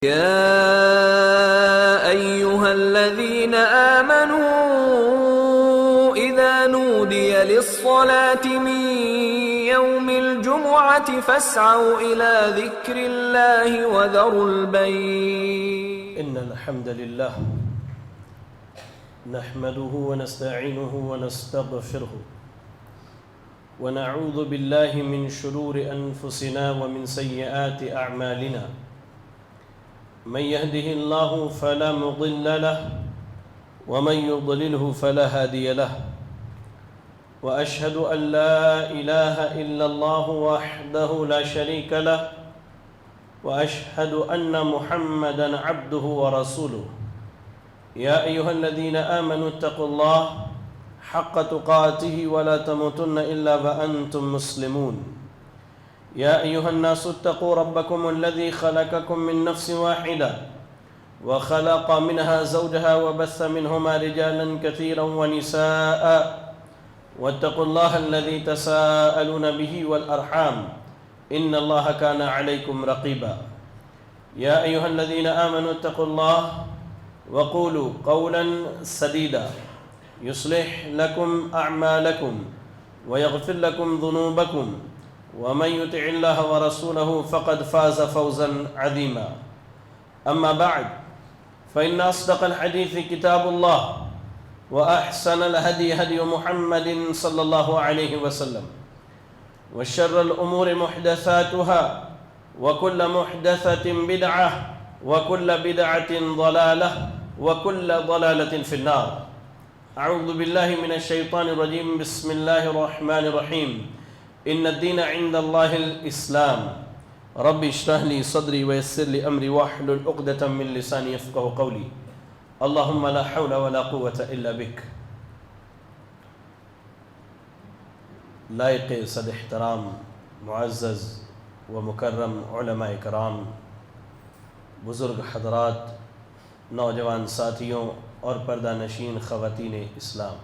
يا أيها الذين آمنوا إذا نودي للصلاة من يوم الجمعة فاسعوا إلى ذكر الله وذروا البيع. إن الحمد لله نحمده ونستعينه ونستغفره ونعوذ بالله من شرور أنفسنا ومن سيئات أعمالنا. من يهده الله فلا مضل له ومن يضلله فلا هادي له، وأشهد أن لا إله إلا الله وحده لا شريك له، وأشهد أن محمدًا عبده ورسوله. يا أيها الذين آمنوا اتقوا الله حق تقاته ولا تموتن إلا وأنتم مسلمون. يا أيها الناس اتقوا ربكم الذي خلقكم من نفس واحدة وخلق منها زوجها وبث منهما رجالا كثيرا ونساء، واتقوا الله الذي تساءلون به والأرحام إن الله كان عليكم رقيبا. يا أيها الذين آمنوا اتقوا الله وقولوا قولا سديدا يصلح لكم أعمالكم ويغفر لكم ذنوبكم، ومن يطع الله ورسوله فقد فاز فوزا عظيما. أما بعد، فإن أصدق الحديث كتاب الله، وأحسن الهدي هدي محمد صلى الله عليه وسلم، وشر الأمور محدثاتها، وكل محدثة بدعة، وكل بدعة ضلالة، وكل ضلالة في النار. أعوذ بالله من الشيطان الرجيم. بسم الله الرحمن الرحيم. إن الدين عند الله الإسلام. رب اشرح لي صدري ويسر لي أمري واحلل عقدة من لساني يفقهوا قولي. اللهم لا حول ولا قوة إلا بك. لائق صد احترام معزز و مکرم علماء کرام، بزرگ حضرات، نوجوان ساتھیوں اور پردہ نشین خواتین اسلام،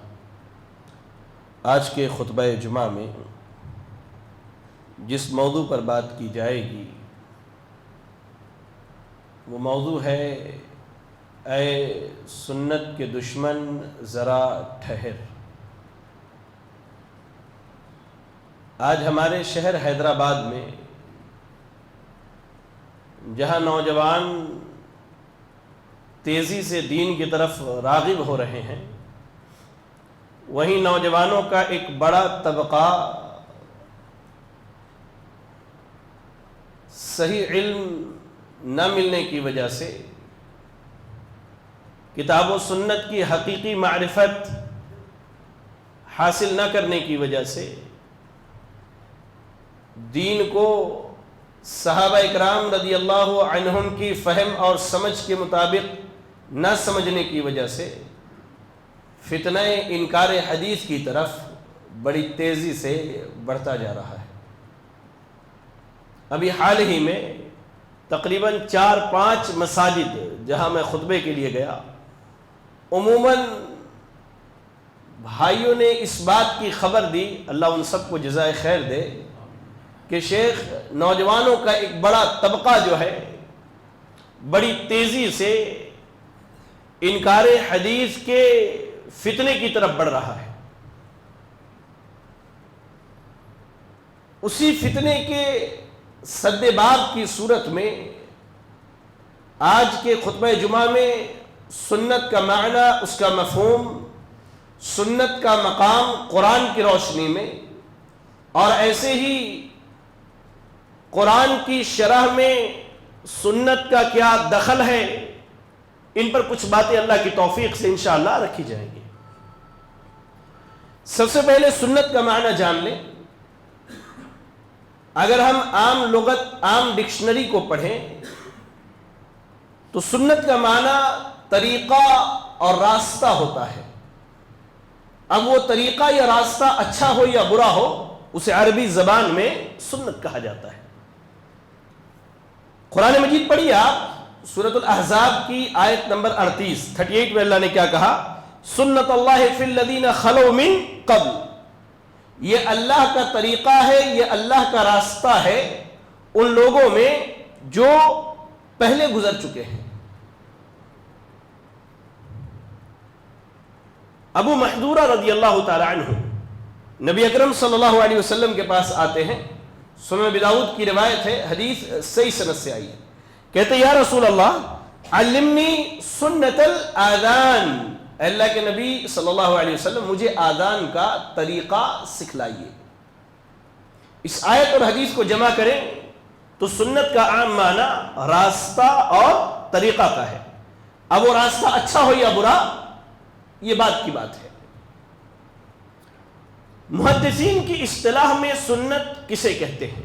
آج کے خطبہ جمعہ میں جس موضوع پر بات کی جائے گی وہ موضوع ہے اے سنت کے دشمن ذرا ٹھہر۔ آج ہمارے شہر حیدرآباد میں جہاں نوجوان تیزی سے دین کی طرف راغب ہو رہے ہیں، وہیں نوجوانوں کا ایک بڑا طبقہ صحیح علم نہ ملنے کی وجہ سے، کتاب و سنت کی حقیقی معرفت حاصل نہ کرنے کی وجہ سے، دین کو صحابہ اکرام رضی اللہ عنہم کی فہم اور سمجھ کے مطابق نہ سمجھنے کی وجہ سے فتنہ انکار حدیث کی طرف بڑی تیزی سے بڑھتا جا رہا ہے۔ ابھی حال ہی میں تقریباً 4-5 مساجد جہاں میں خطبے کے لیے گیا، عموماً بھائیوں نے اس بات کی خبر دی، اللہ ان سب کو جزائے خیر دے، کہ شیخ نوجوانوں کا ایک بڑا طبقہ جو ہے بڑی تیزی سے انکار حدیث کے فتنے کی طرف بڑھ رہا ہے۔ اسی فتنے کے سد باب کی صورت میں آج کے خطبہ جمعہ میں سنت کا معنی، اس کا مفہوم، سنت کا مقام قرآن کی روشنی میں، اور ایسے ہی قرآن کی شرح میں سنت کا کیا دخل ہے، ان پر کچھ باتیں اللہ کی توفیق سے انشاءاللہ رکھی جائیں گی۔ سب سے پہلے سنت کا معنی جان لیں۔ اگر ہم عام لغت، عام ڈکشنری کو پڑھیں تو سنت کا معنی طریقہ اور راستہ ہوتا ہے۔ اب وہ طریقہ یا راستہ اچھا ہو یا برا ہو، اسے عربی زبان میں سنت کہا جاتا ہے۔ قرآن مجید پڑھیے آپ، سورۃ الاحزاب کی آیت نمبر 38 میں اللہ نے کیا کہا؟ سنت اللہ فی الذین خلو من قبل، یہ اللہ کا طریقہ ہے، یہ اللہ کا راستہ ہے ان لوگوں میں جو پہلے گزر چکے ہیں۔ ابو محذورہ رضی اللہ تعالی عنہ نبی اکرم صلی اللہ علیہ وسلم کے پاس آتے ہیں، سنن ابی داؤد کی روایت ہے، حدیث صحیح سند سے آئی ہے، کہتے یا رسول اللہ علمنی سنت الاذان، اللہ کے نبی صلی اللہ علیہ وسلم مجھے آذان کا طریقہ سکھلائیے۔ اس آیت اور حدیث کو جمع کریں تو سنت کا عام معنی راستہ اور طریقہ کا ہے۔ اب وہ راستہ اچھا ہو یا برا یہ بات کی بات ہے۔ محدثین کی اصطلاح میں سنت کسے کہتے ہیں؟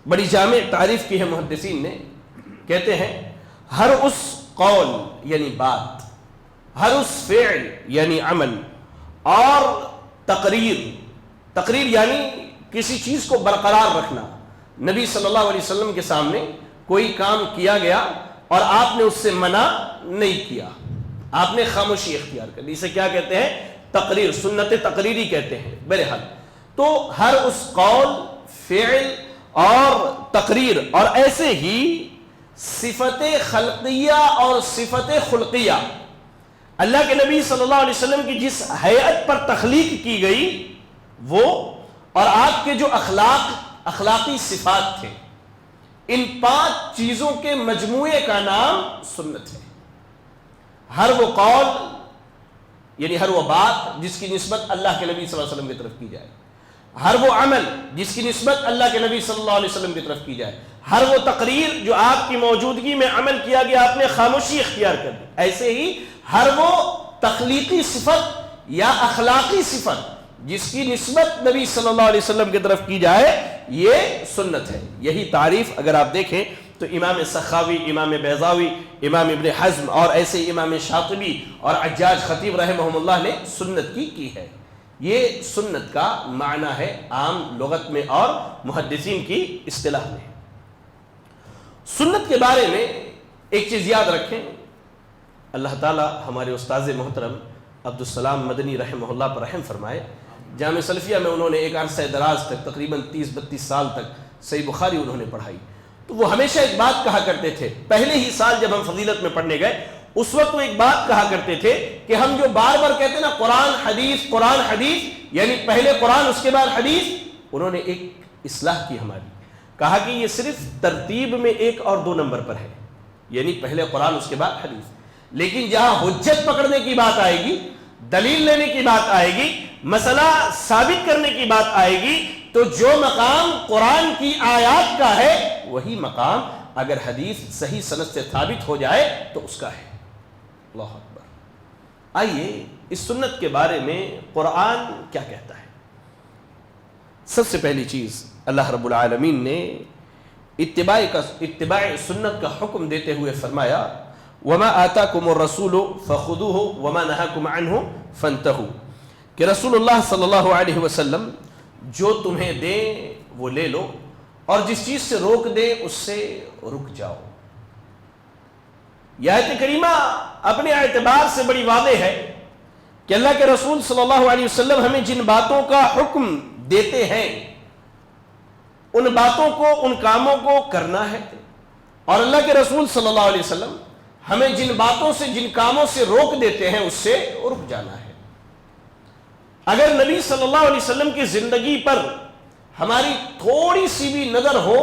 بڑی جامع تعریف کی ہے محدثین نے، کہتے ہیں ہر اس قول یعنی بات، ہر اس فعل یعنی عمل، اور تقریر یعنی کسی چیز کو برقرار رکھنا۔ نبی صلی اللہ علیہ وسلم کے سامنے کوئی کام کیا گیا اور آپ نے اس سے منع نہیں کیا، آپ نے خاموشی اختیار کر لی، اسے کیا کہتے ہیں؟ تقریر، سنت تقریری کہتے ہیں۔ بہرحال تو ہر اس قول، فعل اور تقریر، اور ایسے ہی صفت خلقیہ اور صفت خلقیہ، اللہ کے نبی صلی اللہ علیہ وسلم کی جس ہیئت پر تخلیق کی گئی وہ، اور آپ کے جو اخلاقی صفات تھے، ان 5 چیزوں کے مجموعے کا نام سنت ہے۔ ہر وہ قول یعنی ہر وہ بات جس کی نسبت اللہ کے نبی صلی اللہ علیہ وسلم کی طرف کی جائے، ہر وہ عمل جس کی نسبت اللہ کے نبی صلی اللہ علیہ وسلم کی طرف کی جائے، ہر وہ تقریر جو آپ کی موجودگی میں عمل کیا گیا، آپ نے خاموشی اختیار کر دی، ایسے ہی ہر وہ تخلیقی صفت یا اخلاقی صفت جس کی نسبت نبی صلی اللہ علیہ وسلم کی طرف کی جائے، یہ سنت ہے۔ یہی تعریف اگر آپ دیکھیں تو امام سخاوی، امام بیضاوی، امام ابن حزم اور ایسے امام شاطبی اور حجاج خطیب رحمہم اللہ نے سنت کی ہے۔ یہ سنت کا معنی ہے عام لغت میں اور محدثین کی اصطلاح میں۔ سنت کے بارے میں ایک چیز یاد رکھیں، اللہ تعالی ہمارے استاذ محترم عبدالسلام مدنی رحمہ اللہ پر رحم فرمائے۔ جامع سلفیہ میں انہوں نے ایک عرصہ دراز تک، تقریباً 30-32 سال تک صحیح بخاری انہوں نے پڑھائی، تو وہ ہمیشہ ایک بات کہا کرتے تھے، پہلے ہی سال جب ہم فضیلت میں پڑھنے گئے اس وقت وہ ایک بات کہا کرتے تھے کہ ہم جو بار بار کہتے ہیں نا قرآن حدیث، یعنی پہلے قرآن اس کے بعد حدیث، انہوں نے ایک اصلاح کی ہماری، کہا کہ یہ صرف ترتیب میں 1 اور 2 نمبر پر ہے، یعنی پہلے قرآن اس کے بعد حدیث، لیکن جہاں حجت پکڑنے کی بات آئے گی، دلیل لینے کی بات آئے گی، مسئلہ ثابت کرنے کی بات آئے گی، تو جو مقام قرآن کی آیات کا ہے وہی مقام اگر حدیث صحیح سند سے ثابت ہو جائے تو اس کا ہے۔ اللہ اکبر۔ آئیے اس سنت کے بارے میں قرآن کیا کہتا ہے۔ سب سے پہلی چیز اللہ رب العالمین نے اتباع سنت کا حکم دیتے ہوئے فرمایا وَمَا آتَاكُمُ الرَّسُولُ فَخُذُوهُ وَمَا نَهَاكُمْ عَنْهُ فَانْتَهُوا، کہ رسول اللہ صلی اللہ علیہ وسلم جو تمہیں دیں وہ لے لو، اور جس چیز سے روک دیں اس سے رک جاؤ۔ یہ آیت کریمہ اپنے اعتبار سے بڑی واضح ہے کہ اللہ کے رسول صلی اللہ علیہ وسلم ہمیں جن باتوں کا حکم دیتے ہیں ان باتوں کو، ان کاموں کو کرنا ہے، اور اللہ کے رسول صلی اللہ علیہ وسلم ہمیں جن باتوں سے، جن کاموں سے روک دیتے ہیں اس سے رک جانا ہے۔ اگر نبی صلی اللہ علیہ وسلم کی زندگی پر ہماری تھوڑی سی بھی نظر ہو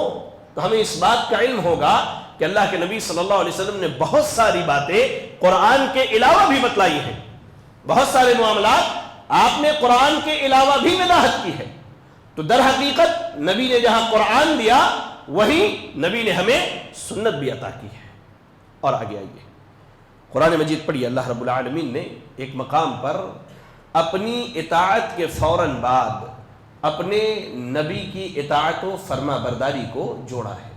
تو ہمیں اس بات کا علم ہوگا کہ اللہ کے نبی صلی اللہ علیہ وسلم نے بہت ساری باتیں قرآن کے علاوہ بھی بتلائی ہیں، بہت سارے معاملات آپ نے قرآن کے علاوہ بھی وضاحت کی ہے۔ تو در حقیقت نبی نے جہاں قرآن دیا وہی نبی نے ہمیں سنت بھی عطا کی ہے۔ اور آگے آئیے قرآن مجید پڑھیے، اللہ رب العالمین نے ایک مقام پر اپنی اطاعت کے فوراً بعد اپنے نبی کی اطاعت و فرما برداری کو جوڑا ہے۔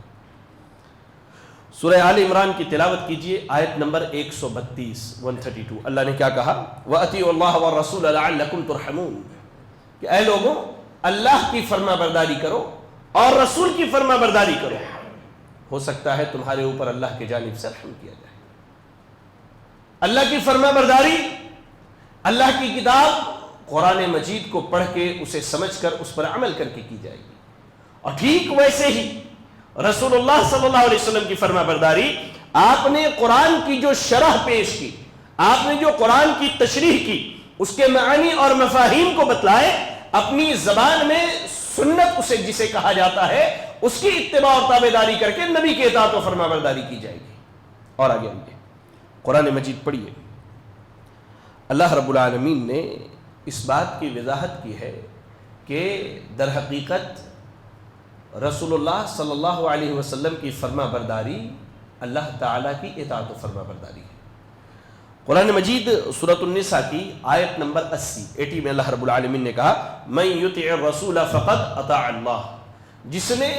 سورہ آل عمران کی تلاوت کیجئے، آیت نمبر 132 اللہ نے کیا کہا؟ وَأَطِيعُوا اللَّهَ وَالرَّسُولَ لَعَلَّكُمْ تُرْحَمُونَ، کہ اے لوگوں اللہ کی فرما برداری کرو اور رسول کی فرما برداری کرو، ہو سکتا ہے تمہارے اوپر اللہ کی جانب سے رحم کیا جائے۔ اللہ کی فرما برداری، اللہ کی کتاب قرآن مجید کو پڑھ کے اسے سمجھ کر اس پر عمل کر کے کی جائے گی، اور ٹھیک ویسے ہی رسول اللہ صلی اللہ علیہ وسلم کی فرما برداری، آپ نے قرآن کی جو شرح پیش کی، آپ نے جو قرآن کی تشریح کی، اس کے معانی اور مفاہیم کو بتلائے، اپنی زبان میں سنت اسے جسے کہا جاتا ہے اس کی اتباع اور تابعداری کر کے نبی کی اطاعت و فرما برداری کی جائے گی۔ اور آگے آئیے، قرآن مجید پڑھیے، اللہ رب العالمین نے اس بات کی وضاحت کی ہے کہ در حقیقت رسول اللہ صلی اللہ علیہ وسلم کی فرما برداری اللہ تعالیٰ کی اطاعت و فرما برداری ہے۔ قرآن مجید سورۃ النساء کی آیت نمبر 80 میں اللہ رب العالمین نے کہا من یطع الرسول فقد اطاع اللہ، جس نے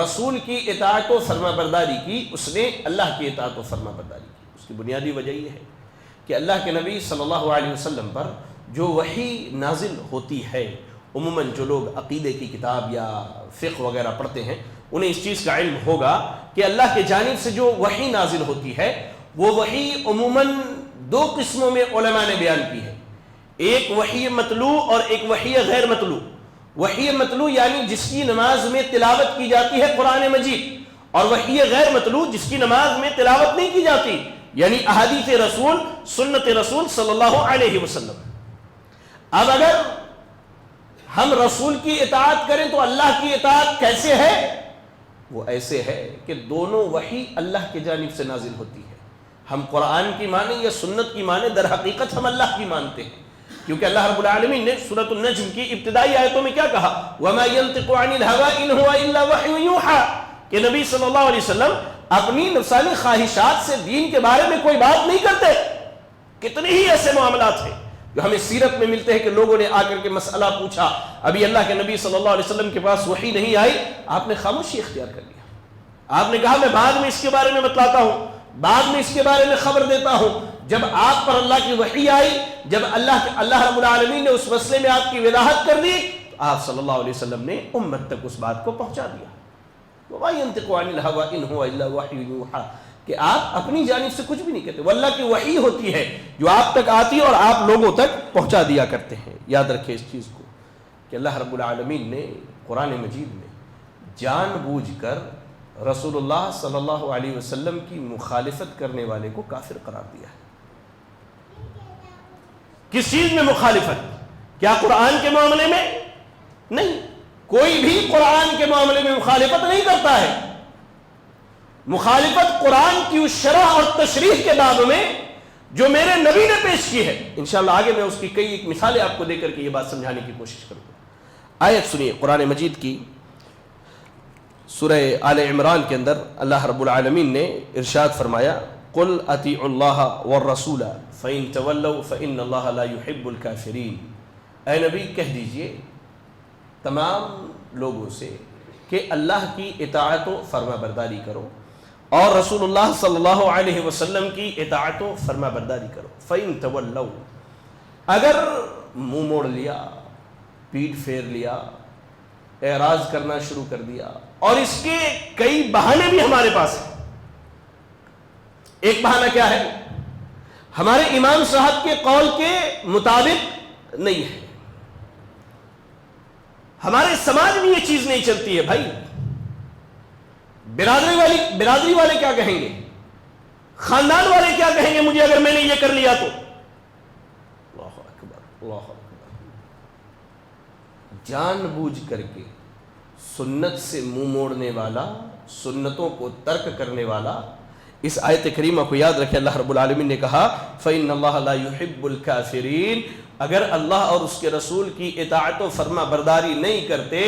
رسول کی اطاعت و فرما برداری کی اس نے اللہ کی اطاعت و فرما برداری کی۔ اس کی بنیادی وجہ یہ ہے کہ اللہ کے نبی صلی اللہ علیہ وسلم پر جو وحی نازل ہوتی ہے، عموماً جو لوگ عقیدے کی کتاب یا فقہ وغیرہ پڑھتے ہیں انہیں اس چیز کا علم ہوگا کہ اللہ کی جانب سے جو وحی نازل ہوتی ہے وہ وحی عموماً دو قسموں میں علماء نے بیان کی ہے، ایک وحی مطلوع اور ایک وحی غیر مطلوع۔ وحی مطلوع یعنی جس کی نماز میں تلاوت کی جاتی ہے قرآن مجید، اور وحی غیر مطلوع جس کی نماز میں تلاوت نہیں کی جاتی، یعنی احادیث رسول، سنت رسول صلی اللہ علیہ وسلم۔ اب اگر ہم رسول کی اطاعت کریں تو اللہ کی اطاعت کیسے ہے؟ وہ ایسے ہے کہ دونوں وحی اللہ کی جانب سے نازل ہوتی ہے، ہم قرآن کی مانیں یا سنت کی مانیں، در حقیقت ہم اللہ کی مانتے ہیں، کیونکہ اللہ رب العالمین نے سورۃ النجم کی ابتدائی آیتوں میں کیا کہا وَمَا يَنطِقُ عَنِ الْهَوَىٰ إِنْ هُوَ إِلَّا وَحْيٌ يُوحَىٰ، کہ نبی صلی اللہ علیہ وسلم اپنی نفسانی خواہشات سے دین کے بارے میں کوئی بات نہیں کرتے۔ کتنے ہی ایسے معاملات ہیں جو ہمیں سیرت میں ملتے ہیں کہ لوگوں نے آ کر کے مسئلہ پوچھا، ابھی اللہ کے نبی صلی اللہ علیہ وسلم کے پاس وحی نہیں آئی، آپ نے خاموشی اختیار کر لیا، آپ نے کہا میں بعد میں اس کے بارے میں بتلاتا ہوں، بعد میں اس کے بارے میں خبر دیتا ہوں۔ جب آپ پر اللہ کی وحی آئی، جب اللہ رب العالمین نے اس مسئلے میں آپ کی وضاحت کر دی تو آپ صلی اللہ علیہ وسلم نے امت تک اس بات کو پہنچا دیا۔ وَمَا يَنطِقُ عَنِ الْهَوَىٰ إِنْ هُوَ إِلَّا وَحْيٌ يُوحَىٰ، کہ آپ اپنی جانب سے کچھ بھی نہیں کہتے، وہ اللہ کی وحی ہوتی ہے جو آپ تک آتی ہے اور آپ لوگوں تک پہنچا دیا کرتے ہیں۔ یاد رکھیں اس چیز کو کہ اللہ رب العالمین نے قرآن مجید میں جان بوجھ کر رسول اللہ صلی اللہ علیہ وسلم کی مخالفت کرنے والے کو کافر قرار دیا ہے۔ کس چیز میں مخالفت؟ کیا قرآن کے معاملے میں؟ نہیں، کوئی بھی قرآن کے معاملے میں مخالفت نہیں کرتا ہے۔ مخالفت قرآن کی اس شرح اور تشریح کے باب میں جو میرے نبی نے پیش کی ہے، انشاءاللہ آگے میں اس کی کئی ایک مثالیں آپ کو دے کر کے یہ بات سمجھانے کی کوشش کروں گا۔ آیت سنیے قرآن مجید کی سورہ آل عمران کے اندر اللہ رب العالمین نے ارشاد فرمایا قُلْ أَطِيعُوا اللَّهَ وَالرَّسُولَ فَإِن تَوَلَّوْا فَإِنَّ اللَّهَ لَا يُحِبُّ الْكَافِرِينَ، اے نبی کہہ دیجئے تمام لوگوں سے کہ اللہ کی اطاعت و فرما برداری کرو اور رسول اللہ صلی اللہ علیہ وسلم کی اطاعت و فرما برداری کرو۔ فَإِن تَوَلَّوْا، اگر منہ موڑ لیا، پیٹ پھیر لیا، اعراض کرنا شروع کر دیا، اور اس کے کئی بہانے بھی ہمارے پاس ہیں۔ ایک بہانہ کیا ہے؟ ہمارے امام صاحب کے قول کے مطابق نہیں ہے، ہمارے سماج میں یہ چیز نہیں چلتی ہے۔ بھائی برادری والے کیا کہیں گے، خاندان والے کیا کہیں گے مجھے اگر میں نے یہ کر لیا تو؟ اللہ اکبر، اللہ اکبر۔ جان بوجھ کر کے سنت سے منہ موڑنے والا، سنتوں کو ترک کرنے والا، اس آیت کریمہ کو یاد رکھے، اللہ رب العالمین نے کہا فَإِنَّ اللَّهَ لَا يُحِبُّ الْكَافِرِينَ، اگر اللہ اور اس کے رسول کی اطاعت و فرما برداری نہیں کرتے،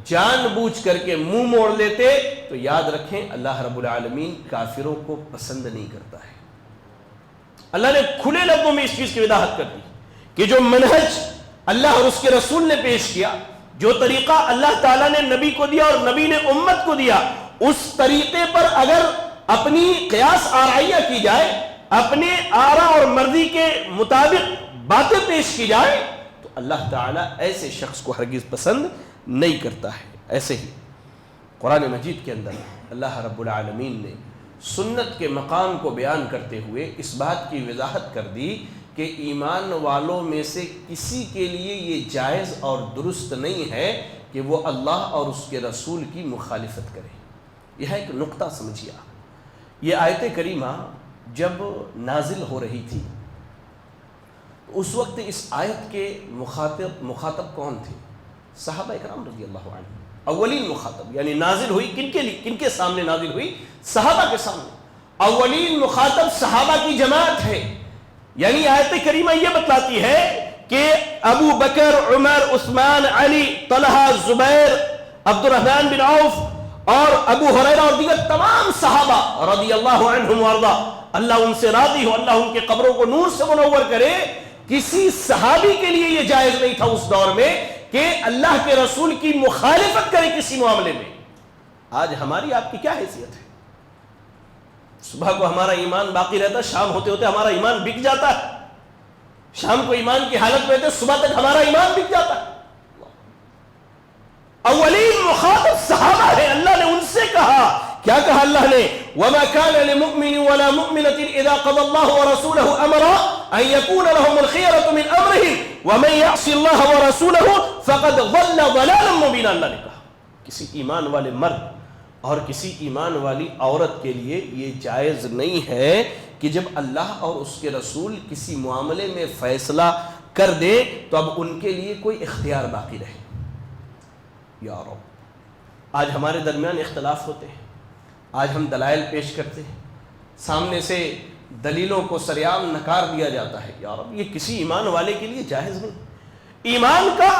جان بوجھ کر کے منہ موڑ لیتے، تو یاد رکھیں اللہ رب العالمین کافروں کو پسند نہیں کرتا ہے۔ اللہ نے کھلے لفظوں میں اس چیز کی وضاحت کر دی کہ جو منہج اللہ اور اس کے رسول نے پیش کیا، جو طریقہ اللہ تعالیٰ نے نبی کو دیا اور نبی نے امت کو دیا، اس طریقے پر اگر اپنی قیاس آرائیہ کی جائے، اپنے آرا اور مرضی کے مطابق باتیں پیش کی جائے، تو اللہ تعالیٰ ایسے شخص کو ہرگز پسند نہیں کرتا ہے۔ ایسے ہی قرآن مجید کے اندر اللہ رب العالمین نے سنت کے مقام کو بیان کرتے ہوئے اس بات کی وضاحت کر دی کہ ایمان والوں میں سے کسی کے لیے یہ جائز اور درست نہیں ہے کہ وہ اللہ اور اس کے رسول کی مخالفت کرے۔ یہ ایک نقطہ سمجھیے. یہ آیت کریمہ جب نازل ہو رہی تھی اس وقت اس آیت کے مخاطب کون تھے؟ صحابہ اکرام رضی اللہ عنہ. اولین مخاطب یعنی نازل ہوئی کن کے لیے، کن کے سامنے نازل ہوئی؟ صحابہ کے سامنے. اولین مخاطب صحابہ کی جماعت ہے. یعنی آیت کریمہ یہ بتلاتی ہے کہ ابو بکر، عمر، عثمان، علی، طلحہ، زبیر، عبد الرحمن بن عوف اور ابو ہریرہ اور دیگر تمام صحابہ رضی اللہ عنہم وارضا، اللہ ان سے راضی ہو، اللہ ان کے قبروں کو نور سے منور کرے. کسی صحابی کے لیے یہ جائز نہیں تھا اس دور میں کہ اللہ کے رسول کی مخالفت کرے کسی معاملے میں. آج ہماری آپ کی کیا حیثیت ہے؟ صبح کو ہمارا ایمان باقی رہتا، شام ہوتے ہوتے ہمارا ایمان بک جاتا ہے. شام کو ایمان کی حالت میں رہتے، صبح تک ہمارا ایمان بک جاتا ہے. اولین مخاطب صحابہ ہے. اللہ نے ان سے کہا، کیا کہا اللہ نے؟ وَمَا كَانَ لِمُؤْمِنٍ وَلَا مُؤْمِنَةٍ إِذَا قَضَى اللَّهُ وَرَسُولُهُ أَمْرًا أَن يَكُونَ لَهُمُ الْخِيَرَةُ مِنْ أَمْرِهِمْ وَمَن يَعْصِ اللَّهَ وَرَسُولَهُ فَقَدْ ضَلَّ ضَلَالًا مُبِينًا. اللہ نے کہا کسی ایمان والے مرد اور کسی ایمان والی عورت کے لیے یہ جائز نہیں ہے کہ جب اللہ اور اس کے رسول کسی معاملے میں فیصلہ کر دے تو اب ان کے لیے کوئی اختیار باقی رہے. یا رب، آج ہمارے درمیان اختلاف ہوتے ہیں، آج ہم دلائل پیش کرتے ہیں، سامنے سے دلیلوں کو سریعام نکار دیا جاتا ہے. یا رب، یہ کسی ایمان والے کے لیے جائز نہیں. ایمان کا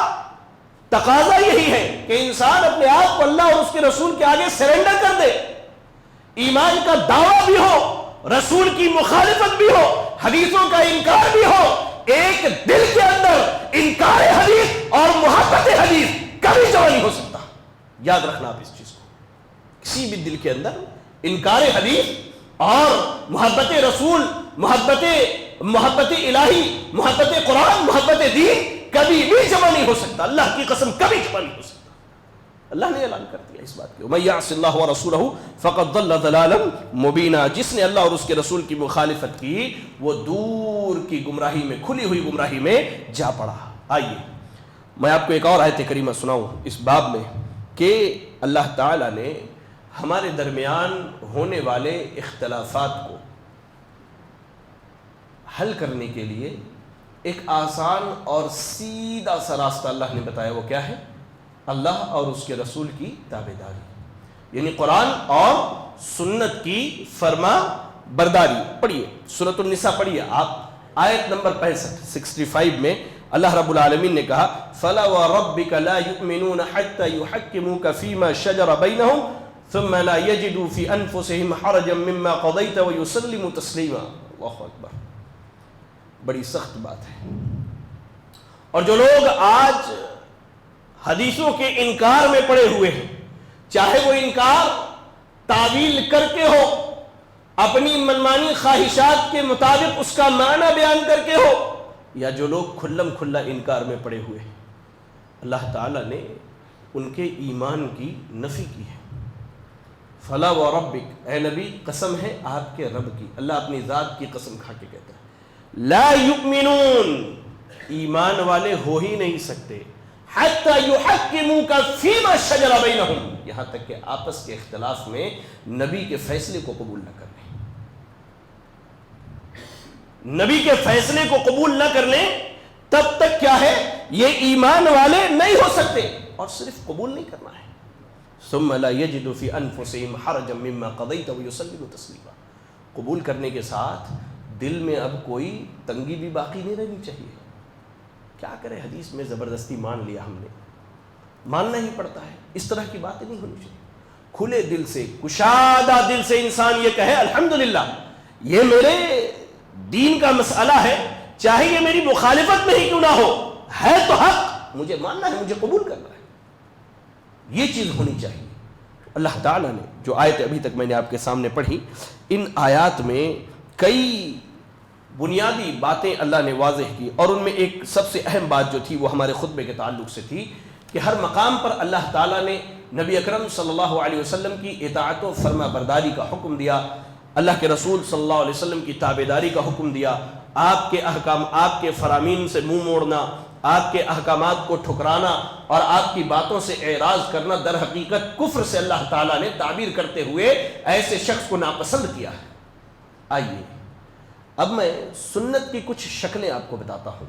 تقاضا یہی ہے کہ انسان اپنے آپ کو اللہ اور اس کے رسول کے آگے سرنڈر کر دے. ایمان کا دعویٰ بھی ہو، رسول کی مخالفت بھی ہو، حدیثوں کا انکار بھی ہو. ایک دل کے اندر انکار حدیث اور محبت حدیث کبھی جمع نہیں ہو سکتا. یاد رکھنا آپ اس چیز کو. کسی بھی دل کے اندر انکار حدیث اور محبت رسول، محبت الہی، محبت قرآن، محبت دین کبھی بھی جمع نہیں ہو سکتا. اللہ کی قسم کبھی جمع نہیں ہو سکتا. اللہ نے اعلان کر دیا اس بات کے، وَمَن يَعْصِ اللَّهَ وَرَسُولَهُ فَقَدْ ضَلَّ ضَلَالًا مُبِينًا. جس نے اللہ اور اس کے رسول کی مخالفت کی وہ دور کی گمراہی میں، کھلی ہوئی گمراہی میں جا پڑا. آئیے میں آپ کو ایک اور آیت کریمہ سناؤں اس باب میں کہ اللہ تعالیٰ نے ہمارے درمیان ہونے والے اختلافات کو حل کرنے کے لیے ایک آسان اور سیدھا سا راستہ اللہ نے بتایا. وہ کیا ہے؟ اللہ اور اس کے رسول کی تابعداری، یعنی قرآن اور سنت کی فرما برداری. پڑھیے سورۃ النساء، پڑھیے آپ آیت نمبر 65 میں اللہ رب العالمین نے کہا فَلَا وَرَبِّكَ لَا يُؤْمِنُونَ حَتَّى يُحَكِّمُوكَ فِي مَا شَجَرَ بَيْنَهُمْ ثُمَّ لَا يَجِدُوا فِي أَنفُسِهِمْ حَرَجًا مِمَّا قَضَيْتَ وَيُسَلِّمُوا تَسْلِيمًا. اللہ اکبر، بڑی سخت بات ہے. اور جو لوگ آج حدیثوں کے انکار میں پڑے ہوئے ہیں، چاہے وہ انکار تعویل کر کے ہو، اپنی منمانی خواہشات کے مطابق اس کا معنی بیان کر کے ہو، یا جو لوگ کھلم کھلا انکار میں پڑے ہوئے ہیں، اللہ تعالیٰ نے ان کے ایمان کی نفی کی ہے. فلا وربک، اے نبی قسم ہے آپ کے رب کی. اللہ اپنی ذات کی قسم کھا کے کہتا ہے لا یؤمنون، ایمان والے ہو ہی نہیں سکتے حتی یحکموک فیما شجر بینہم، یہاں تک کہ آپس کے اختلاف میں نبی کے فیصلے کو قبول نہ کر لیں. نبی کے فیصلے کو قبول نہ کر لیں تب تک کیا ہے؟ یہ ایمان والے نہیں ہو سکتے. اور صرف قبول نہیں کرنا ہے، ثم لا يجد في انفسهم حرجا مما قضيت ويسلموا تسلیما. قبول کرنے کے ساتھ دل میں اب کوئی تنگی بھی باقی نہیں رہنی چاہیے. کیا کرے، حدیث میں زبردستی مان لیا ہم نے، ماننا ہی پڑتا ہے. اس طرح کی باتیں نہیں ہونی چاہیے. کھلے دل سے، کشادہ دل سے انسان یہ کہے الحمدللہ یہ میرے دین کا مسئلہ ہے، چاہے یہ میری مخالفت میں ہی کیوں نہ ہو، ہے تو حق، مجھے ماننا ہے، مجھے قبول کرنا ہے. یہ چیز ہونی چاہیے. اللہ تعالیٰ نے جو آیت ابھی تک میں نے آپ کے سامنے پڑھی، ان آیات میں کئی بنیادی باتیں اللہ نے واضح کی، اور ان میں ایک سب سے اہم بات جو تھی وہ ہمارے خطبے کے تعلق سے تھی کہ ہر مقام پر اللہ تعالیٰ نے نبی اکرم صلی اللہ علیہ وسلم کی اطاعت و فرما برداری کا حکم دیا، اللہ کے رسول صلی اللہ علیہ وسلم کی تابعداری کا حکم دیا. آپ کے احکام، آپ کے فرامین سے منہ موڑنا، آپ کے احکامات کو ٹھکرانا اور آپ کی باتوں سے اعراض کرنا در حقیقت کفر سے اللہ تعالیٰ نے تعبیر کرتے ہوئے ایسے شخص کو ناپسند کیا ہے۔ آئیے اب میں سنت کی کچھ شکلیں آپ کو بتاتا ہوں،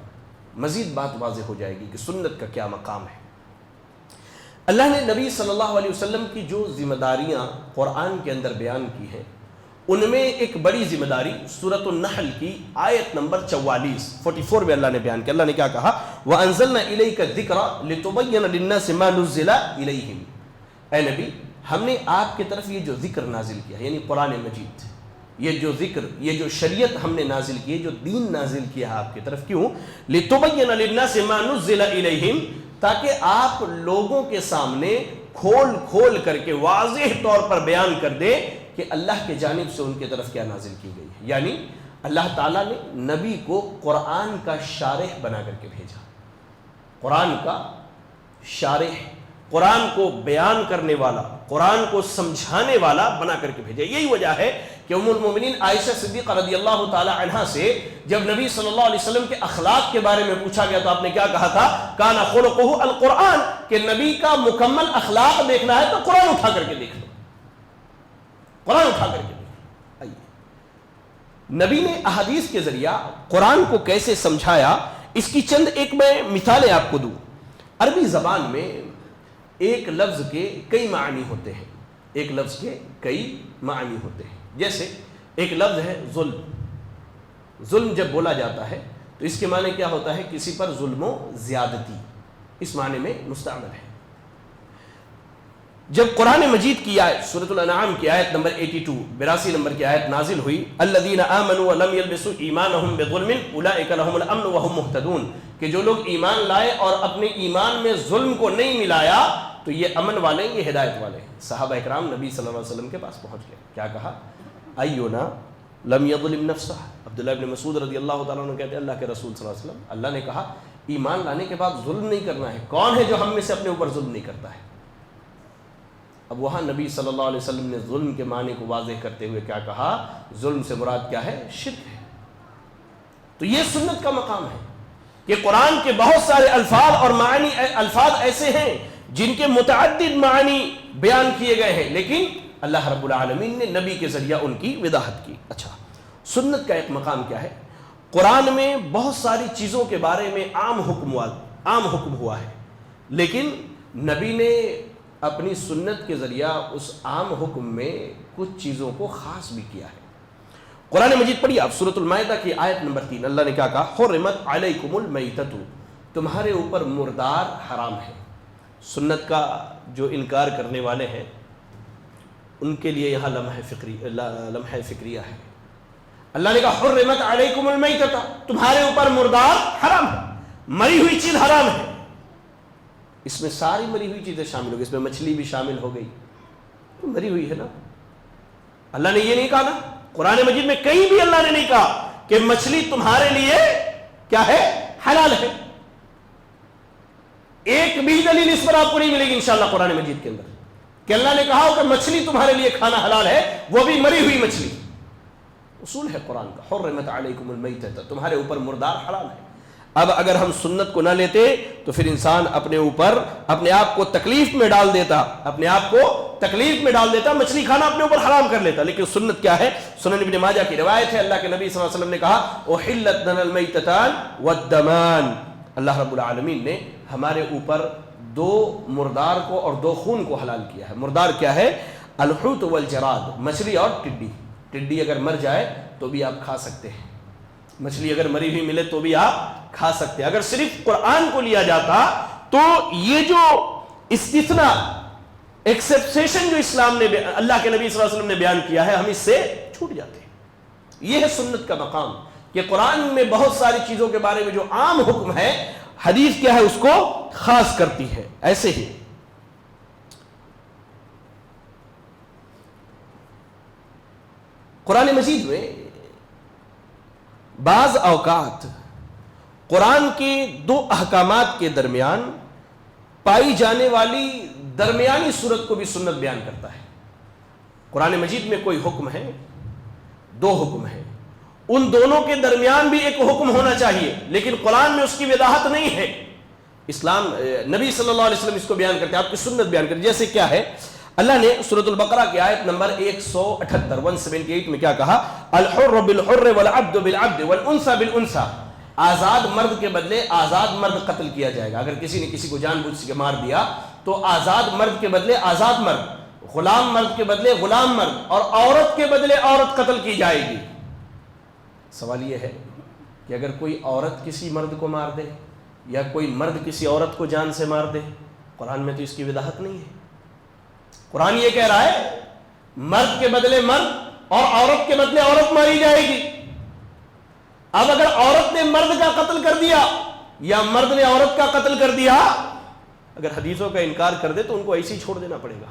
مزید بات واضح ہو جائے گی کہ سنت کا کیا مقام ہے۔ اللہ نے نبی صلی اللہ علیہ وسلم کی جو ذمہ داریاں قرآن کے اندر بیان کی ہیں، ان میں ایک بڑی ذمہ داری سورۃ النحل کی آیت نمبر 44 میں اللہ نے بیان کیا۔ اللہ نے کیا کہا؟ وَأَنزَلْنَا إِلَيْكَ الذِّكْرَ لِتُبَيِّنَ لِلنَّاسِ مَا نُزِّلَ إِلَيْهِمْ۔ اے نبی، ہم نے آپ کی طرف یہ جو ذکر نازل کیا یعنی قرآن مجید، یہ جو ذکر، یہ جو شریعت ہم نے نازل کی ہے، جو دین نازل کیا ہے آپ کی طرف، کیوں؟ لِتُبَيِّنَ لِلنَّاسِ مَا نُزِّلَ إِلَيْهِمْ، تاکہ آپ لوگوں کے سامنے کھول کھول کر کے واضح طور پر بیان کر دے کہ اللہ کے جانب سے ان کی طرف کیا نازل کی گئی ہے۔ یعنی اللہ تعالیٰ نے نبی کو قرآن کا شارح بنا کر کے بھیجا، قرآن کا شارح، قرآن کو بیان کرنے والا، قرآن کو سمجھانے والا بنا کر کے بھیجا۔ یہی وجہ ہے کہ ام المومنین عائشہ صدیقہ رضی اللہ تعالی عنہا سے جب نبی صلی اللہ علیہ وسلم کے اخلاق کے بارے میں پوچھا گیا تو آپ نے کیا کہا تھا؟ کان خلقہ القرآن، کہ نبی کا مکمل اخلاق دیکھنا ہے تو قرآن اٹھا کر کے دیکھ لو، قرآن اٹھا کر کے دیکھ لو۔ نبی نے احادیث کے ذریعہ قرآن کو کیسے سمجھایا، اس کی چند ایک میں مثالیں آپ کو دوں۔ عربی زبان میں ایک لفظ کے کئی معنی ہوتے ہیں، ایک لفظ کے کئی معنی ہوتے ہیں۔ جیسے ایک لفظ ہے ظلم، ظلم جب بولا جاتا ہے تو اس کے معنی کیا ہوتا ہے؟ کسی پر ظلم و زیادتی، اس معنی میں مستعمل ہے۔ جب قرآن مجید کی آیت سورۃ الانعام کی آیت نمبر 82 نمبر کی آیت نازل ہوئی، الذین آمنوا ولم یلبسوا ایمانہم بظلم اولئک لہم الامن وہم مہتدون، کہ جو لوگ ایمان لائے اور اپنے ایمان میں ظلم کو نہیں ملایا تو یہ امن والے، یہ ہدایت والے ہیں۔ صحابہ اکرام نبی صلی اللہ علیہ وسلم کے پاس پہنچ گئے، کیا کہا؟ اینا لم یظلم نفسہ۔ عبداللہ ابن مسعود رضی اللہ تعالیٰ عنہ کہتے ہیں اللہ کے رسول صلی اللہ علیہ وسلم، اللہ نے کہا ایمان لانے کے بعد ظلم نہیں کرنا ہے، کون ہے جو ہم میں سے اپنے اوپر ظلم نہیں کرتا ہے؟ اب وہاں نبی صلی اللہ علیہ وسلم نے ظلم کے معنی کو واضح کرتے ہوئے کیا کہا؟ ظلم سے مراد کیا ہے؟ شرک ہے۔ تو یہ سنت کا مقام ہے کہ قرآن کے بہت سارے الفاظ اور معنی، الفاظ ایسے ہیں جن کے متعدد معنی بیان کیے گئے ہیں، لیکن اللہ رب العالمین نے نبی کے ذریعہ ان کی وضاحت کی۔ اچھا، سنت کا ایک مقام کیا ہے؟ قرآن میں بہت ساری چیزوں کے بارے میں عام حکم ہوا ہے، لیکن نبی نے اپنی سنت کے ذریعہ اس عام حکم میں کچھ چیزوں کو خاص بھی کیا ہے۔ قرآن مجید پڑھیے آپ سورۃ المائدہ کی آیت نمبر 3، اللہ نے کیا کہا؟ حرمت علیکم المیتۃ، تمہارے اوپر مردار حرام ہے۔ سنت کا جو انکار کرنے والے ہیں ان کے لیے یہاں لمحہ فکریہ ہے۔ اللہ نے کہا حرمت علیکم المیتۃ، تمہارے اوپر مردار حرام ہے، مری ہوئی چیز حرام ہے۔ اس میں ساری مری ہوئی چیزیں شامل ہو گئی، اس میں مچھلی بھی شامل ہو گئی، مری ہوئی ہے نا۔ اللہ نے یہ نہیں کہا نا، قرآن مجید میں کہیں بھی اللہ نے نہیں کہا کہ مچھلی تمہارے لیے کیا ہے؟ حلال ہے۔ ایک بھی دلیل اس پر آپ کو نہیں ملے گی انشاءاللہ قرآن مجید کے اندر کہ اللہ نے کہا ہو کہ مچھلی تمہارے لیے کھانا حلال ہے، وہ بھی مری ہوئی مچھلی۔ اصول ہے قرآن کا، حرمت علیکم المیتۃ، تمہارے اوپر مردار حلال ہے۔ اب اگر ہم سنت کو نہ لیتے تو پھر انسان اپنے اوپر اپنے آپ کو تکلیف میں ڈال دیتا، مچھلی کھانا اپنے اوپر حرام کر لیتا۔ لیکن سنت کیا ہے؟ سنن ابن ماجہ کی روایت ہے، اللہ کے نبی صلی اللہ علیہ وسلم نے کہا احلت لنا المیتتان والدمان، اللہ رب العالمین نے ہمارے اوپر دو مردار کو اور دو خون کو حلال کیا ہے۔ مردار کیا ہے؟ الحوت والجراد، مچھلی اور ٹڈی۔ ٹڈی اگر مر جائے تو بھی آپ کھا سکتے ہیں، مچھلی اگر مری ہوئی ملے تو بھی آپ کھا سکتے ہیں۔ اگر صرف قرآن کو لیا جاتا تو یہ جو استثناء، ایکسپشن جو اسلام نے، اللہ کے نبی صلی اللہ علیہ وسلم نے بیان کیا ہے، ہم اس سے چھوٹ جاتے ہیں۔ یہ ہے سنت کا مقام کہ قرآن میں بہت ساری چیزوں کے بارے میں جو عام حکم ہے، حدیث کیا ہے اس کو خاص کرتی ہے۔ ایسے ہی قرآن مجید میں بعض اوقات قرآن کے دو احکامات کے درمیان پائی جانے والی درمیانی صورت کو بھی سنت بیان کرتا ہے۔ قرآن مجید میں کوئی حکم ہے، دو حکم ہیں، ان دونوں کے درمیان بھی ایک حکم ہونا چاہیے، لیکن قرآن میں اس کی وضاحت نہیں ہے۔ اسلام نبی صلی اللہ علیہ وسلم اس کو بیان کرتے ہیں، آپ کی سنت بیان کرتے ہیں۔ جیسے کیا ہے، اللہ نے سورۃ البقرہ کی آیت نمبر 178 میں کیا کہا؟ الحر بالحر والعبد بالعبد والانثى بالانثى، آزاد مرد کے بدلے آزاد مرد قتل کیا جائے گا۔ اگر کسی نے کسی کو جان بوجھ کے مار دیا تو آزاد مرد کے بدلے آزاد مرد، غلام مرد کے بدلے غلام مرد، اور عورت کے بدلے عورت قتل کی جائے گی۔ سوال یہ ہے کہ اگر کوئی عورت کسی مرد کو مار دے یا کوئی مرد کسی عورت کو جان سے مار دے، قرآن میں تو اس کی وضاحت نہیں ہے۔ قرآن یہ کہہ رہا ہے مرد کے بدلے مرد اور عورت کے بدلے عورت ماری جائے گی۔ اب اگر عورت نے مرد کا قتل کر دیا یا مرد نے عورت کا قتل کر دیا، اگر حدیثوں کا انکار کر دے تو ان کو ایسے ہی چھوڑ دینا پڑے گا،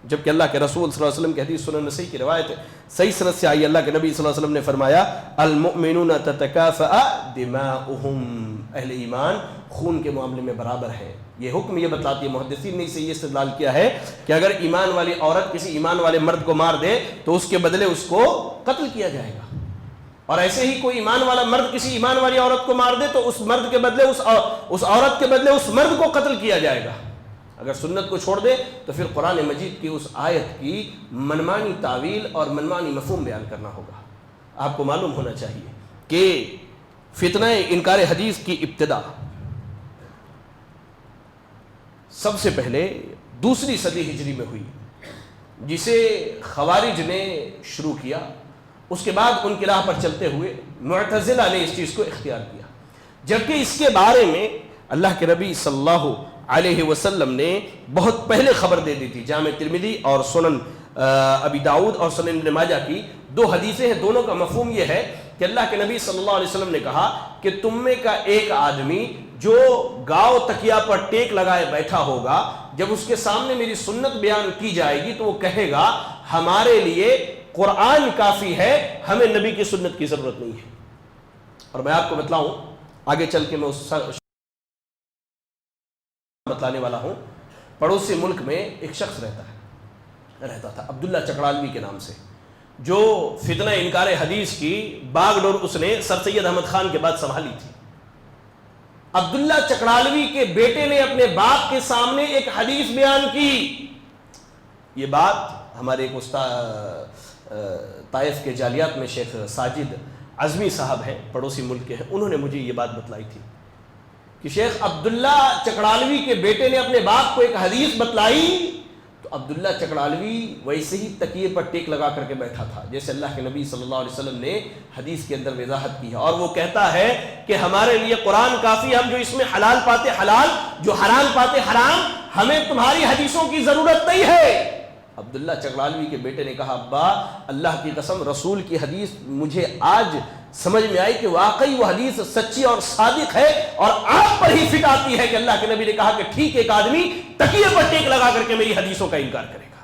جبکہ اللہ کے رسول صلی اللہ علیہ وسلم کی حدیث سنن نسائی کی روایت ہے، صحیح سند سے آئی، اللہ کے نبی صلی اللہ علیہ وسلم نے فرمایا المؤمنون تتکافأ دماؤہم، اہل ایمان خون کے معاملے میں برابر ہے۔ یہ حکم یہ بتلاتی ہے، محدثین نے اسے یہ استدلال کیا ہے کہ اگر ایمان والی عورت کسی ایمان والے مرد کو مار دے تو اس کے بدلے اس کو قتل کیا جائے گا، اور ایسے ہی کوئی ایمان والا مرد کسی ایمان والی عورت کو مار دے تو اس مرد کے بدلے اس عورت کے بدلے اس مرد کو قتل کیا جائے گا۔ اگر سنت کو چھوڑ دے تو پھر قرآن مجید کی اس آیت کی منمانی تعویل اور منمانی مفہوم بیان کرنا ہوگا۔ آپ کو معلوم ہونا چاہیے کہ فتنہ انکار حدیث کی ابتدا سب سے پہلے دوسری صدی ہجری میں ہوئی، جسے خوارج نے شروع کیا۔ اس کے بعد ان کی راہ پر چلتے ہوئے معتزلہ نے اس چیز کو اختیار کیا، جبکہ اس کے بارے میں اللہ کے نبی صلی اللہ علیہ وسلم نے بہت پہلے خبر دے دی تھی۔ جامع ترمذی اور سنن ابی داؤد اور سنن ابن ماجہ کی دو حدیثیں ہیں، دونوں کا مفہوم یہ ہے کہ اللہ کے نبی صلی اللہ علیہ وسلم نے کہا کہ تم میں کا ایک آدمی جو گاؤ تکیا پر ٹیک لگائے بیٹھا ہوگا، جب اس کے سامنے میری سنت بیان کی جائے گی تو وہ کہے گا ہمارے لیے قرآن کافی ہے، ہمیں نبی کی سنت کی ضرورت نہیں ہے۔ اور میں آپ کو بتلاؤں، آگے چل کے میں اس بتلانے والا ہوں، پڑوسی ملک میں ایک شخص رہتا تھا عبداللہ چکڑالوی کے نام سے، جو فتنہ انکار حدیث کی باغ ڈور اس نے سر سید احمد خان کے بعد سنبھالی تھی۔ عبداللہ چکڑالوی کے بیٹے نے اپنے باپ کے سامنے ایک حدیث بیان کی۔ یہ بات ہمارے ایک استاد طائف کے جالیات میں شیخ ساجد عزمی صاحب ہیں، پڑوسی ملک کے ہیں، انہوں نے مجھے یہ بات بتلائی تھی کہ شیخ عبداللہ چکڑالوی کے بیٹے نے اپنے باپ کو ایک حدیث بتلائی، تو عبداللہ چکڑالوی ویسے ہی تکیے پر ٹیک لگا کر کے بیٹھا تھا جیسے اللہ کے نبی صلی اللہ علیہ وسلم نے حدیث کے اندر وضاحت کی ہے، اور وہ کہتا ہے کہ ہمارے لیے قرآن کافی، ہم جو اس میں حلال پاتے حلال، جو حرام پاتے حرام، ہمیں تمہاری حدیثوں کی ضرورت نہیں ہے۔ عبداللہ چکڑالوی کے بیٹے نے کہا ابا اللہ کی قسم رسول کی حدیث مجھے آج سمجھ میں آئی کہ واقعی وہ حدیث سچی اور صادق ہے، اور آپ پر ہی فٹ آتی ہے کہ اللہ کے نبی نے کہا کہ ٹھیک ایک آدمی تکیے پر ٹیک لگا کر کے میری حدیثوں کا انکار کرے گا،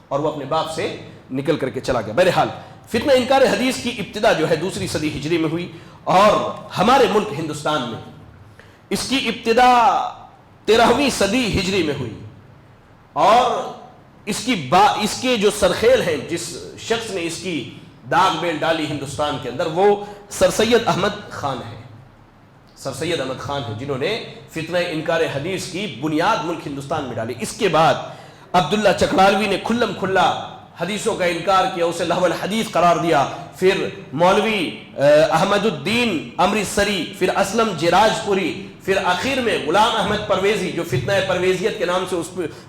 اور وہ اپنے باپ سے نکل کر کے چلا گیا۔ بہرحال فتنہ انکار حدیث کی ابتدا جو ہے دوسری صدی ہجری میں ہوئی، اور ہمارے ملک ہندوستان میں اس کی ابتدا 13ویں صدی ہجری میں ہوئی، اور اس کے جو سرخیل ہیں، جس شخص نے اس کی داغ بیل ڈالی ہندوستان کے اندر، وہ سر سید احمد خان ہے۔ سر سید احمد خان ہیں جنہوں نے فتنہ انکار حدیث کی بنیاد ملک ہندوستان میں ڈالی۔ اس کے بعد عبداللہ چکڑالوی نے کھلم کھلا حدیثوں کا انکار کیا، اسے لہو الحدیث قرار دیا۔ پھر مولوی احمد الدین امرتسری، پھر اسلم جراج پوری، پھر آخر میں غلام احمد پرویزی جو فتنہ پرویزیت کے نام سے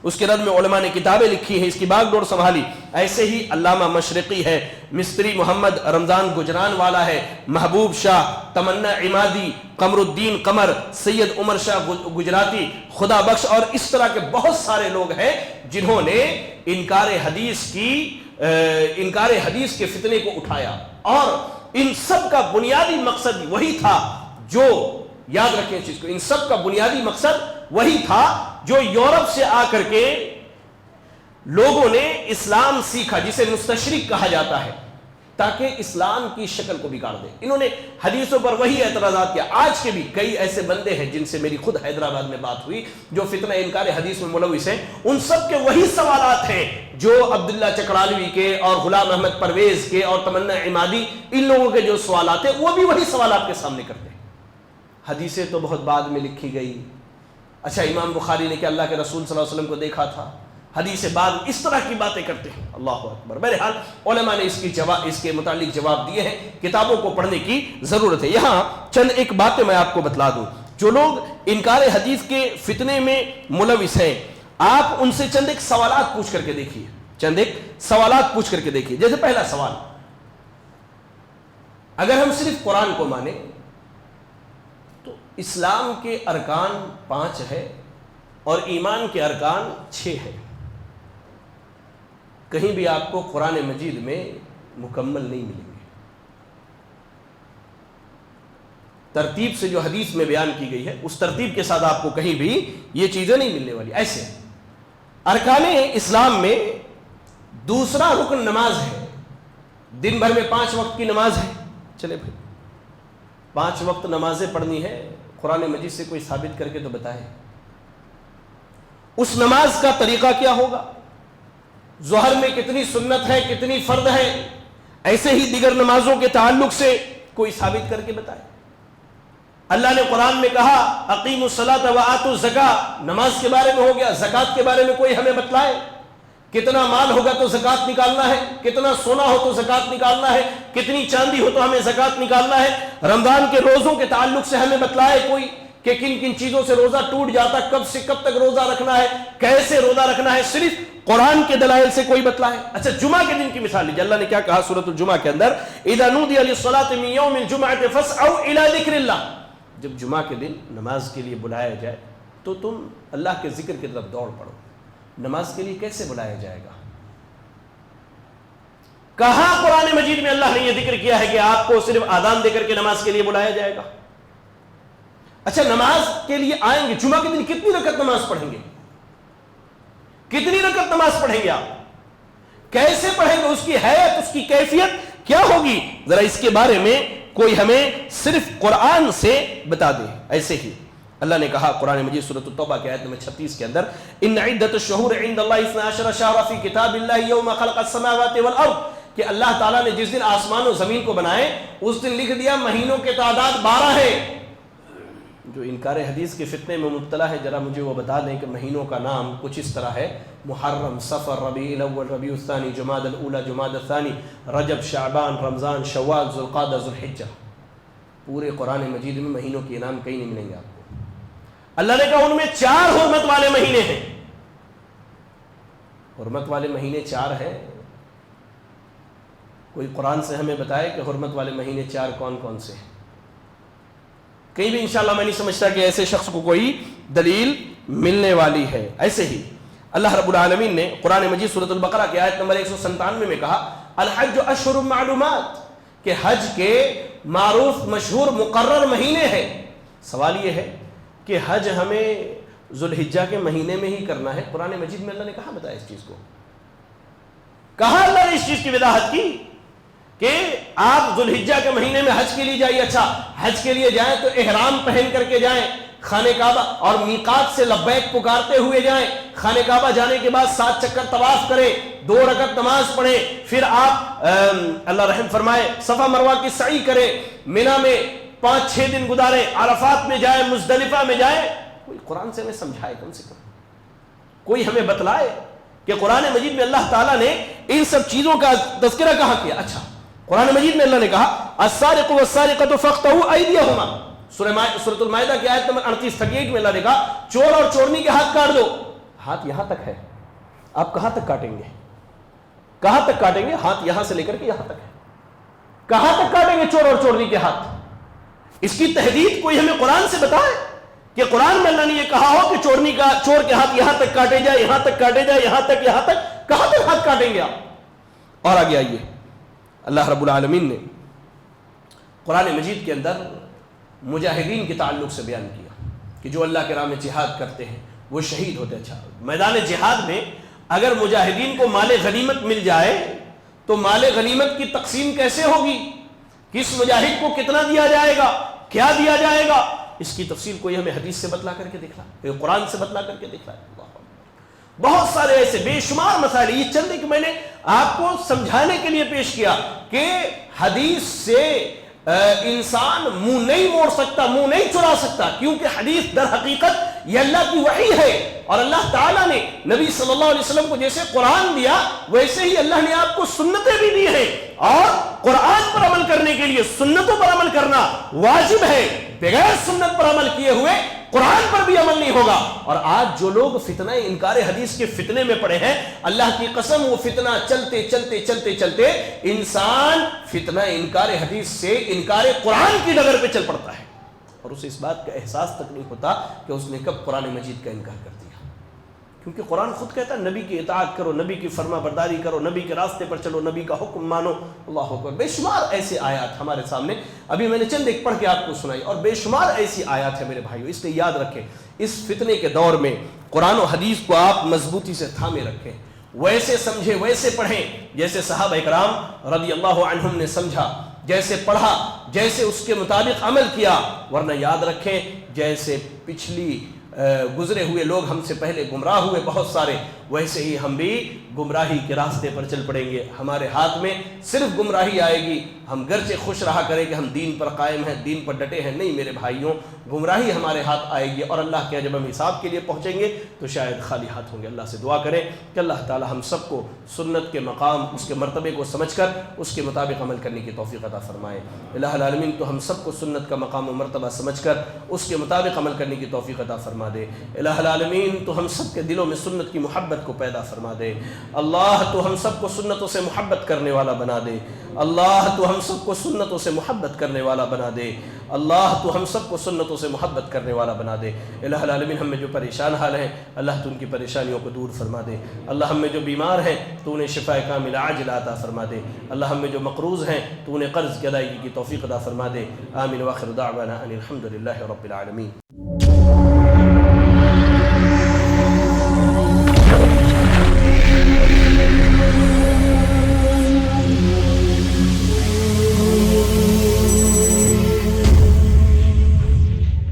اس کے رد میں علماء نے کتابیں لکھی ہیں، اس کی باغ ڈور سنبھالی۔ ایسے ہی علامہ مشرقی ہے، مستری محمد رمضان گجران والا ہے، محبوب شاہ، تمنا عمادی، قمر الدین قمر، سید عمر شاہ گجراتی، خدا بخش، اور اس طرح کے بہت سارے لوگ ہیں جنہوں نے انکار حدیث کے فتنے کو اٹھایا، اور ان سب کا بنیادی مقصد وہی تھا جو، یاد رکھیں اس چیز کو، ان سب کا بنیادی مقصد وہی تھا جو یورپ سے آ کر کے لوگوں نے اسلام سیکھا، جسے مستشرق کہا جاتا ہے۔ تاکہ اسلام کی شکل کو بگاڑ دے. انہوں نے حدیثوں پر وہی اعتراضات کیا. آج کے بھی کئی ایسے بندے ہیں جن سے میری خود حیدرآباد میں بات ہوئی جو فتنہ انکار حدیث میں ملوث ہیں. ان سب کے وہی سوالات ہیں جو عبداللہ چکرالوی کے اور غلام احمد پرویز کے اور تمنا عمادی ان لوگوں کے جو سوالات ہیں وہ بھی وہی سوالات کے سامنے کرتے ہیں. حدیثیں تو بہت بعد میں لکھی گئی. اچھا امام بخاری نے کہ اللہ کے رسول صلی اللہ علیہ وسلم کو دیکھا تھا, حدیث بعد اس طرح کی باتیں کرتے ہیں. اللہ اکبر. بہرحال علماء نے اس کے متعلق جواب دیے ہیں. کتابوں کو پڑھنے کی ضرورت ہے. یہاں چند ایک باتیں میں آپ کو بتلا دوں. جو لوگ انکار حدیث کے فتنے میں ملوث ہیں, آپ ان سے چند ایک سوالات پوچھ کر کے دیکھیے. جیسے پہلا سوال, اگر ہم صرف قرآن کو مانیں تو اسلام کے ارکان 5 ہے اور ایمان کے ارکان 6 ہے. کہیں بھی آپ کو قرآن مجید میں مکمل نہیں ملیں گے. ترتیب سے جو حدیث میں بیان کی گئی ہے اس ترتیب کے ساتھ آپ کو کہیں بھی یہ چیزیں نہیں ملنے والی. ایسے ارکان اسلام میں دوسرا رکن نماز ہے. دن بھر میں 5 وقت کی نماز ہے. چلے بھائی 5 وقت نمازیں پڑھنی ہے, قرآن مجید سے کوئی ثابت کر کے تو بتائے. اس نماز کا طریقہ کیا ہوگا؟ ظہر میں کتنی سنت ہے, کتنی فرض ہے, ایسے ہی دیگر نمازوں کے تعلق سے کوئی ثابت کر کے بتائے. اللہ نے قرآن میں کہا اقیموا الصلاۃ وآتوا الزکاۃ, نماز کے بارے میں ہو گیا. زکوٰۃ کے بارے میں کوئی ہمیں بتلائے. کتنا مال ہوگا تو زکوٰۃ نکالنا ہے, کتنا سونا ہو تو زکوٰۃ نکالنا ہے, کتنی چاندی ہو تو ہمیں زکوٰۃ نکالنا ہے. رمضان کے روزوں کے تعلق سے ہمیں بتلائے کوئی کہ کن کن چیزوں سے روزہ ٹوٹ جاتا, کب سے کب تک روزہ رکھنا ہے, کیسے روزہ رکھنا ہے. صرف قرآن کے دلائل سے کوئی بتلائے. اچھا جمعہ کے دن کی مثال لیجیے. اللہ نے کیا کہا سورۃ الجمعہ کے اندر, اذا نودی للصلاۃ من یوم الجمعۃ فاسعوا الی ذکر اللہ. جب جمعہ کے دن نماز کے لیے بلایا جائے تو تم اللہ کے ذکر کی طرف دوڑ پڑو. نماز کے لیے کیسے بلایا جائے گا؟ کہاں قرآن مجید میں اللہ نے یہ ذکر کیا ہے کہ آپ کو صرف آذان دے کر کے نماز کے لیے بلایا جائے گا؟ اچھا نماز کے لیے آئیں گے, جمعہ کے دن کتنی رکعت نماز پڑھیں گے؟ کتنی رکعت نماز پڑھیں گے آپ؟ کیسے پڑھیں گے؟ اس کی حیت, اس کی کیفیت کیا ہوگی؟ ذرا اس کے بارے میں کوئی ہمیں صرف قرآن سے بتا دے. ایسے ہی اللہ نے کہا قرآن مجید سورۃ التوبہ کی آیت نمبر 36 کے اندر, ان عدۃ الشہور عند اللہ 12 شہرا فی کتاب اللہ یوم خلق السماوات والارض, کہ اللہ تعالیٰ نے جس دن آسمان و زمین کو بنائے اس دن لکھ دیا مہینوں کے تعداد 12 ہے. جو انکار حدیث کے فتنے میں مبتلا ہے ذرا مجھے وہ بتا دیں کہ مہینوں کا نام کچھ اس طرح ہے, محرم, صفر, ربیع الاول, ربیع الثانی, جماد الاولی, جماد الثانی, رجب, شعبان, رمضان, شوال, ذوالقعدہ, ذوالحجہ. پورے قرآن مجید میں مہینوں کے نام کہیں نہیں ملیں گے آپ کو. اللہ نے کہا ان میں 4 حرمت والے مہینے ہیں. حرمت والے مہینے 4 ہیں. کوئی قرآن سے ہمیں بتائے کہ حرمت والے مہینے 4 کون کون سے ہیں؟ کہیں بھی انشاءاللہ میں نہیں سمجھتا کہ ایسے شخص کو کوئی دلیل ملنے والی ہے. ایسے ہی اللہ رب العالمین نے قرآن مجید سورۃ البقرہ کی آیت نمبر 197 میں کہا الحج اشہر معلومات, کہ حج کے معروف مشہور مقرر مہینے ہیں. سوال یہ ہے کہ حج ہمیں ذوالحجہ کے مہینے میں ہی کرنا ہے. قرآن مجید میں اللہ نے کہاں بتایا اس چیز کو؟ کہاں اللہ نے اس چیز کی وضاحت کی کہ آپ ذوالحجہ کے مہینے میں حج کے لیے جائیے؟ اچھا حج کے لیے جائیں تو احرام پہن کر کے جائیں خانہ کعبہ, اور میقات سے لبیک پکارتے ہوئے جائیں. خانہ کعبہ جانے کے بعد 7 چکر طواف کریں, 2 رکعت نماز پڑھیں, پھر آپ اللہ رحم فرمائے صفا مروہ کی سعی کریں, مینا میں 5-6 دن گزاریں, عرفات میں جائیں, مزدلفہ میں جائیں. کوئی قرآن سے ہمیں سمجھائے, کم سے کم کوئی ہمیں بتلائے کہ قرآن مجید میں اللہ تعالیٰ نے ان سب چیزوں کا تذکرہ کہاں کیا. اچھا قرآن مجید میں اللہ نے کہا السارق والسارقۃ فاقطعوا ایدیہما, سورۃ المائدہ کی آیت نمبر 38 میں اللہ نے کہا چور اور چورنی کے ہاتھ کاٹ دو. ہاتھ یہاں تک ہے, آپ کہاں تک کاٹیں گے؟ کہاں تک کاٹیں گے؟ ہاتھ یہاں سے لے کر کے یہاں تک ہے. کہاں تک کاٹیں گے چور اور چورنی کے ہاتھ؟ اس کی تحدید کوئی ہمیں قرآن سے بتائے کہ قرآن میں اللہ نے یہ کہا ہو کہ چور کے ہاتھ یہاں تک کاٹے جائے, یہاں تک کاٹے جائے, یہاں تک, کہاں تک ہاتھ کاٹیں گے آپ؟ اور آگے آئیے, اللہ رب العالمین نے قرآن مجید کے اندر مجاہدین کے تعلق سے بیان کیا کہ جو اللہ کے راہ میں جہاد کرتے ہیں وہ شہید ہوتے. اچھا میدان جہاد میں اگر مجاہدین کو مال غنیمت مل جائے تو مال غنیمت کی تقسیم کیسے ہوگی، کس مجاہد کو کتنا دیا جائے گا، کیا دیا جائے گا، اس کی تفصیل کوئی ہمیں حدیث سے بتلا کر کے دکھلا، کوئی قرآن سے بتلا کر کے دکھلا۔ بہت سارے ایسے بے شمار مسائل، یہ چند ایک میں نے آپ کو سمجھانے کے لیے پیش کیا کہ حدیث سے انسان منہ نہیں موڑ سکتا، منہ نہیں چرا سکتا، کیونکہ حدیث در حقیقت یہ اللہ کی وحی ہے، اور اللہ تعالیٰ نے نبی صلی اللہ علیہ وسلم کو جیسے قرآن دیا ویسے ہی اللہ نے آپ کو سنتیں بھی دی ہیں، اور قرآن پر عمل کرنے کے لیے سنتوں پر عمل کرنا واجب ہے، بغیر سنت پر عمل کیے ہوئے قرآن پر بھی عمل نہیں ہوگا۔ اور آج جو لوگ فتنہ انکار حدیث کے فتنے میں پڑے ہیں، اللہ کی قسم وہ فتنہ چلتے چلتے چلتے چلتے انسان فتنہ انکار حدیث سے انکار قرآن کی ڈگر پہ چل پڑتا ہے، اور اسے اس بات کا احساس تک نہیں ہوتا کہ اس نے کب قرآن مجید کا انکار کر دیا، کیونکہ قرآن خود کہتا ہے نبی کی اطاعت کرو، نبی کی فرما برداری کرو، نبی کے راستے پر چلو، نبی کا حکم مانو۔ اللہ اکبر، بے شمار ایسے آیات ہمارے سامنے، ابھی میں نے چند ایک پڑھ کے آپ کو سنائی، اور بے شمار ایسی آیات ہیں میرے بھائیو، اس لیے یاد رکھیں اس فتنے کے دور میں قرآن و حدیث کو آپ مضبوطی سے تھامے رکھیں، ویسے سمجھیں ویسے پڑھیں جیسے صحابہ اکرام رضی اللہ عنہم نے سمجھا، جیسے پڑھا، جیسے اس کے مطابق عمل کیا، ورنہ یاد رکھیں جیسے پچھلی گزرے ہوئے لوگ ہم سے پہلے گمراہ ہوئے بہت سارے، ویسے ہی ہم بھی گمراہی کے راستے پر چل پڑیں گے، ہمارے ہاتھ میں صرف گمراہی آئے گی، ہم گرچہ خوش رہا کریں کہ ہم دین پر قائم ہیں، دین پر ڈٹے ہیں، نہیں میرے بھائیوں، گمراہی ہمارے ہاتھ آئے گی، اور اللہ کے جب ہم حساب کے لیے پہنچیں گے تو شاید خالی ہاتھ ہوں گے۔ اللہ سے دعا کریں کہ اللہ تعالی ہم سب کو سنت کے مقام، اس کے مرتبے کو سمجھ کر اس کے مطابق عمل کرنے کی توفیق عطا فرمائے۔ الہ العالمین تو ہم سب کو سنت کا مقام و مرتبہ سمجھ کر اس کے مطابق عمل کرنے کی توفیق عطا فرما دے۔ الہ العالمین تو ہم سب کے دلوں میں سنت کی محبت کو پیدا فرما دے۔ اللہ تو ہم سب کو سنتوں سے محبت کرنے والا بنا دے۔ اللہ تو ہم سب کو سنتوں سے محبت کرنے والا بنا دے۔ اللہ تو ہم سب کو سنتوں سے محبت کرنے والا بنا دے۔ الہ العالمین ہم میں جو پریشان حال ہیں اللہ تو ان کی پریشانیوں کو دور فرما دے۔ اللہ ہم میں جو بیمار ہیں تو انہیں شفاء کاملہ عاجلہ عطا فرما دے۔ اللہ ہم میں جو مقروض ہیں تو انہیں قرض کی ادائیگی کی توفیق عطا فرما دے۔ آمین، وآخر دعوانا ان الحمد للہ رب العالمین۔